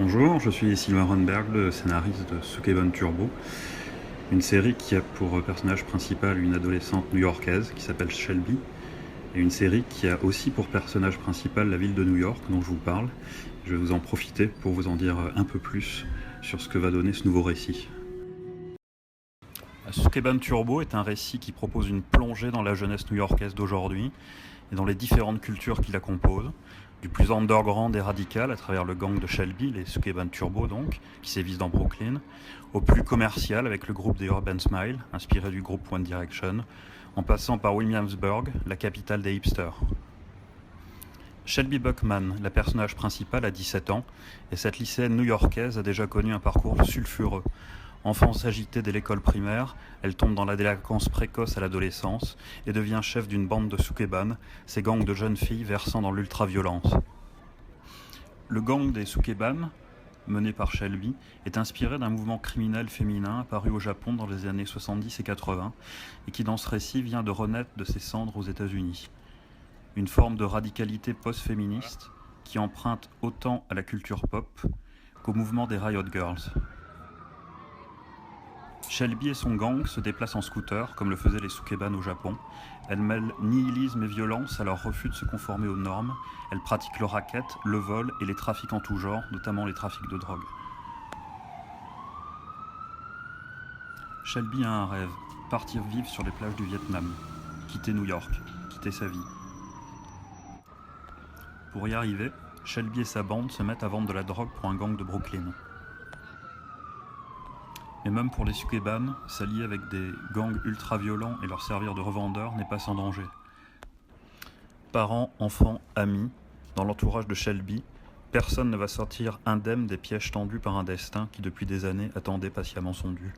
Bonjour, je suis Sylvain Ronberg, le scénariste de Sukeban Turbo, une série qui a pour personnage principal une adolescente new-yorkaise qui s'appelle Shelby, et une série qui a aussi pour personnage principal la ville de New York dont je vous parle. Je vais vous en profiter pour vous en dire un peu plus sur ce que va donner ce nouveau récit. Sukeban Turbo est un récit qui propose une plongée dans la jeunesse new-yorkaise d'aujourd'hui et dans les différentes cultures qui la composent, du plus underground et radical à travers le gang de Shelby, les Sukeban Turbo donc, qui sévissent dans Brooklyn, au plus commercial avec le groupe des Urban Smile, inspiré du groupe One Direction, en passant par Williamsburg, la capitale des hipsters. Shelby Buckman, la personnage principale, a 17 ans, et cette lycéenne new-yorkaise a déjà connu un parcours sulfureux. Enfance agitée dès l'école primaire, elle tombe dans la délinquance précoce à l'adolescence et devient chef d'une bande de Sukeban, ces gangs de jeunes filles versant dans l'ultra-violence. Le gang des Sukeban, mené par Shelby, est inspiré d'un mouvement criminel féminin apparu au Japon dans les années 70 et 80 et qui dans ce récit vient de renaître de ses cendres aux États-Unis. Une forme de radicalité post-féministe qui emprunte autant à la culture pop qu'au mouvement des Riot Girls. Shelby et son gang se déplacent en scooter, comme le faisaient les Sukeban au Japon. Elles mêlent nihilisme et violence à leur refus de se conformer aux normes. Elles pratiquent le racket, le vol et les trafics en tout genre, notamment les trafics de drogue. Shelby a un rêve, partir vivre sur les plages du Vietnam, quitter New York, quitter sa vie. Pour y arriver, Shelby et sa bande se mettent à vendre de la drogue pour un gang de Brooklyn. Mais même pour les Sukeban, s'allier avec des gangs ultra-violents et leur servir de revendeurs n'est pas sans danger. Parents, enfants, amis, dans l'entourage de Shelby, personne ne va sortir indemne des pièges tendus par un destin qui depuis des années attendait patiemment son dû.